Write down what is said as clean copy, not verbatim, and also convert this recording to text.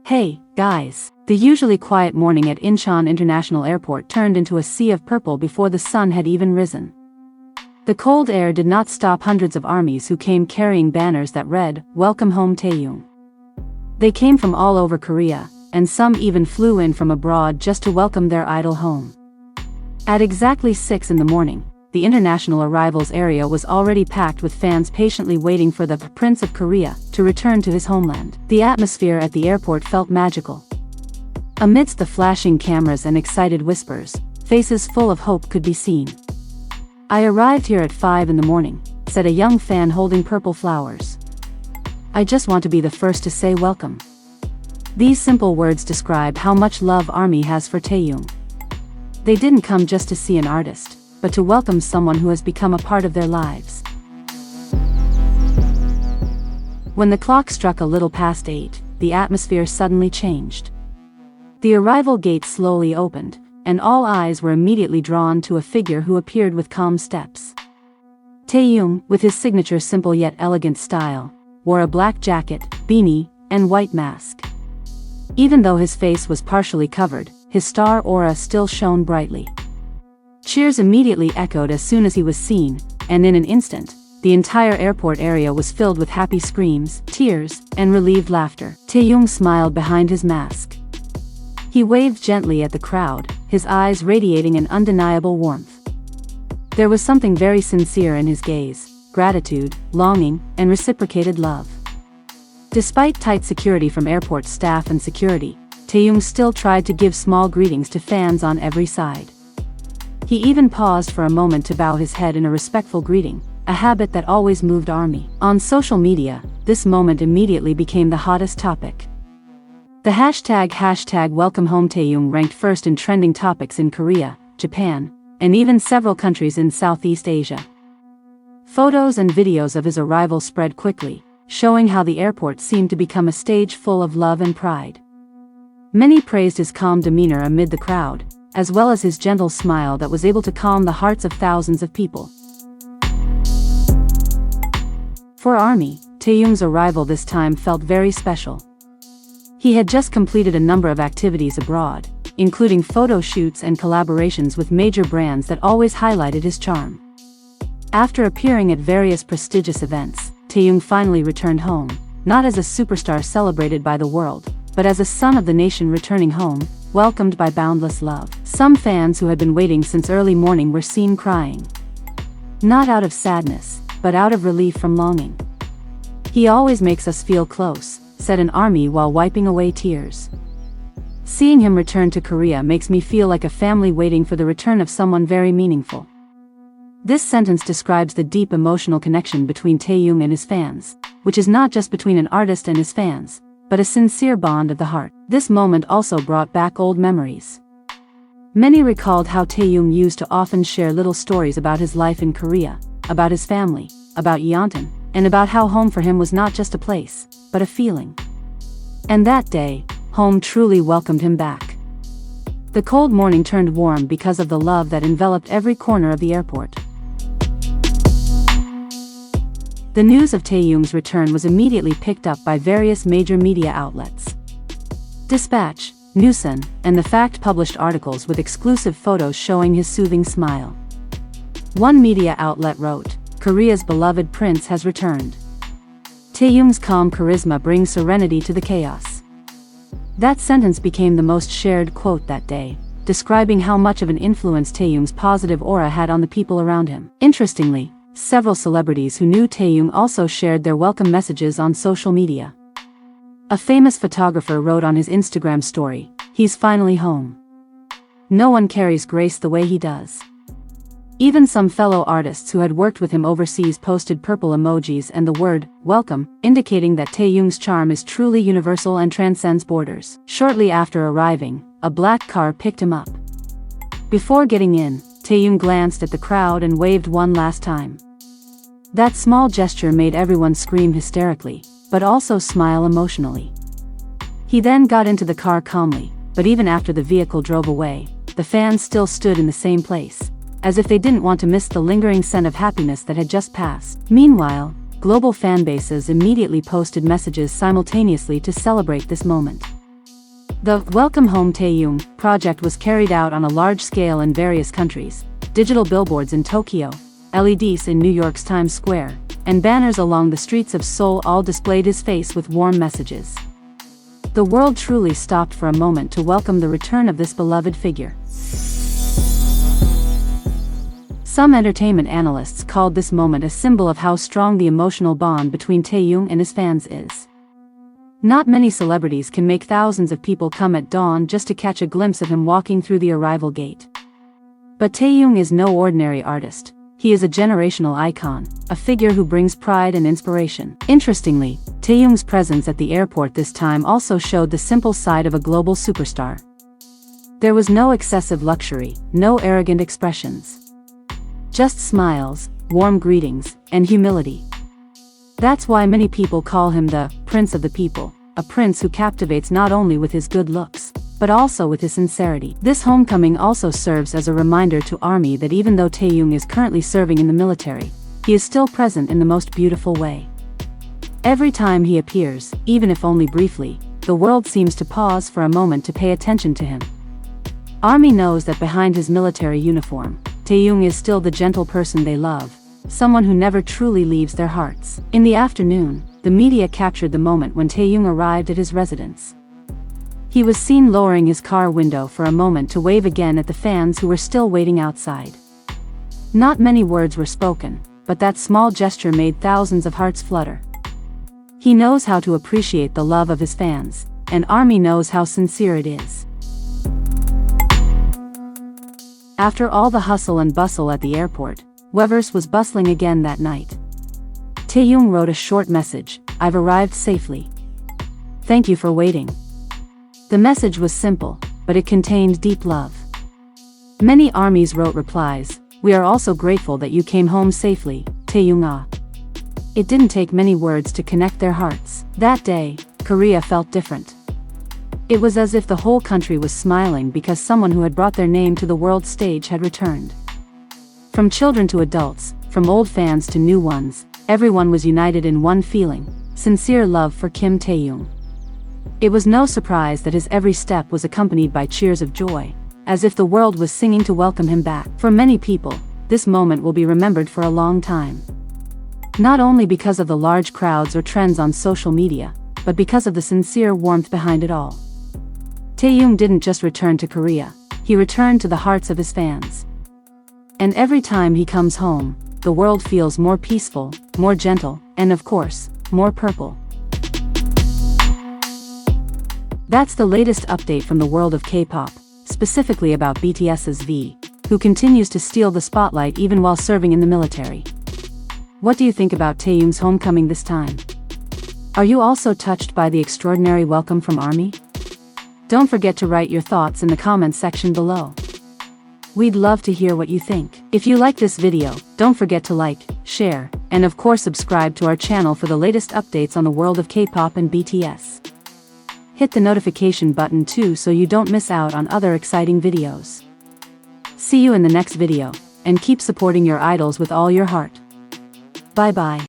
Hey, guys. The usually quiet morning at Incheon International Airport turned into a sea of purple before the sun had even risen. The cold air did not stop hundreds of armies who came carrying banners that read, "Welcome home Taehyung." They came from all over Korea, and some even flew in from abroad just to welcome their idol home. At exactly 6 in the morning, the international arrivals area was already packed with fans patiently waiting for the Prince of Korea to return to his homeland. The atmosphere at the airport felt magical. Amidst the flashing cameras and excited whispers, faces full of hope could be seen. "I arrived here at 5 in the morning," said a young fan holding purple flowers. "I just want to be the first to say welcome." These simple words describe how much love ARMY has for Taehyung. They didn't come just to see an artist, but to welcome someone who has become a part of their lives. When the clock struck a little past 8, the atmosphere suddenly changed. The arrival gate slowly opened, and all eyes were immediately drawn to a figure who appeared with calm steps. Taehyung, with his signature simple yet elegant style, wore a black jacket, beanie, and white mask. Even though his face was partially covered, his star aura still shone brightly. Cheers immediately echoed as soon as he was seen, and in an instant, the entire airport area was filled with happy screams, tears, and relieved laughter. Taehyung smiled behind his mask. He waved gently at the crowd, his eyes radiating an undeniable warmth. There was something very sincere in his gaze, gratitude, longing, and reciprocated love. Despite tight security from airport staff and security, Taehyung still tried to give small greetings to fans on every side. He even paused for a moment to bow his head in a respectful greeting, a habit that always moved ARMY. On social media, this moment immediately became the hottest topic. The hashtag Welcome Home Taehyung ranked first in trending topics in Korea, Japan, and even several countries in Southeast Asia. Photos and videos of his arrival spread quickly, showing how the airport seemed to become a stage full of love and pride. Many praised his calm demeanor amid the crowd, as well as his gentle smile that was able to calm the hearts of thousands of people. For ARMY, Taehyung's arrival this time felt very special. He had just completed a number of activities abroad, including photo shoots and collaborations with major brands that always highlighted his charm. After appearing at various prestigious events, Taehyung finally returned home, not as a superstar celebrated by the world, but as a son of the nation returning home, welcomed by boundless love. Some fans who had been waiting since early morning were seen crying. Not out of sadness, but out of relief from longing. "He always makes us feel close," said an ARMY while wiping away tears. "Seeing him return to Korea makes me feel like a family waiting for the return of someone very meaningful." This sentence describes the deep emotional connection between Taehyung and his fans, which is not just between an artist and his fans, but a sincere bond of the heart. This moment also brought back old memories. Many recalled how Taehyung used to often share little stories about his life in Korea, about his family, about Yeontan, and about how home for him was not just a place, but a feeling. And that day, home truly welcomed him back. The cold morning turned warm because of the love that enveloped every corner of the airport. The news of Taehyung's return was immediately picked up by various major media outlets. Dispatch, Newson, and The Fact published articles with exclusive photos showing his soothing smile. One media outlet wrote, "Korea's beloved prince has returned. Taehyung's calm charisma brings serenity to the chaos." That sentence became the most shared quote that day, describing how much of an influence Taehyung's positive aura had on the people around him. Interestingly, several celebrities who knew Taehyung also shared their welcome messages on social media. A famous photographer wrote on his Instagram story, "He's finally home. No one carries grace the way he does." Even some fellow artists who had worked with him overseas posted purple emojis and the word, "welcome," indicating that Taehyung's charm is truly universal and transcends borders. Shortly after arriving, a black car picked him up. Before getting in, Taehyung glanced at the crowd and waved one last time. That small gesture made everyone scream hysterically, but also smile emotionally. He then got into the car calmly, but even after the vehicle drove away, the fans still stood in the same place, as if they didn't want to miss the lingering scent of happiness that had just passed. Meanwhile, global fanbases immediately posted messages simultaneously to celebrate this moment. The Welcome Home Taehyung project was carried out on a large scale in various countries. Digital billboards in Tokyo, LEDs in New York's Times Square, and banners along the streets of Seoul all displayed his face with warm messages. The world truly stopped for a moment to welcome the return of this beloved figure. Some entertainment analysts called this moment a symbol of how strong the emotional bond between Taehyung and his fans is. Not many celebrities can make thousands of people come at dawn just to catch a glimpse of him walking through the arrival gate. But Taehyung is no ordinary artist. He is a generational icon, a figure who brings pride and inspiration. Interestingly, Taehyung's presence at the airport this time also showed the simple side of a global superstar. There was no excessive luxury, no arrogant expressions. Just smiles, warm greetings, and humility. That's why many people call him the Prince of the People, a prince who captivates not only with his good looks, but also with his sincerity. This homecoming also serves as a reminder to ARMY that even though Taehyung is currently serving in the military, he is still present in the most beautiful way. Every time he appears, even if only briefly, the world seems to pause for a moment to pay attention to him. ARMY knows that behind his military uniform, Taehyung is still the gentle person they love, someone who never truly leaves their hearts. In the afternoon, the media captured the moment when Taehyung arrived at his residence. He was seen lowering his car window for a moment to wave again at the fans who were still waiting outside. Not many words were spoken, but that small gesture made thousands of hearts flutter. He knows how to appreciate the love of his fans, and ARMY knows how sincere it is. After all the hustle and bustle at the airport, Weverse was bustling again that night. Taehyung wrote a short message: "I've arrived safely. Thank you for waiting." The message was simple, but it contained deep love. Many ARMYs wrote replies: "We are also grateful that you came home safely, Taehyung ah." It didn't take many words to connect their hearts. That day, Korea felt different. It was as if the whole country was smiling because someone who had brought their name to the world stage had returned. From children to adults, from old fans to new ones, everyone was united in one feeling: sincere love for Kim Taehyung. It was no surprise that his every step was accompanied by cheers of joy, as if the world was singing to welcome him back. For many people, this moment will be remembered for a long time. Not only because of the large crowds or trends on social media, but because of the sincere warmth behind it all. Taehyung didn't just return to Korea, he returned to the hearts of his fans. And every time he comes home, the world feels more peaceful, more gentle, and of course, more purple. That's the latest update from the world of K-pop, specifically about BTS's V, who continues to steal the spotlight even while serving in the military. What do you think about Taehyung's homecoming this time? Are you also touched by the extraordinary welcome from ARMY? Don't forget to write your thoughts in the comments section below. We'd love to hear what you think. If you like this video, don't forget to like, share, and of course subscribe to our channel for the latest updates on the world of K-pop and BTS. Hit the notification button too so you don't miss out on other exciting videos. See you in the next video, and keep supporting your idols with all your heart. Bye bye.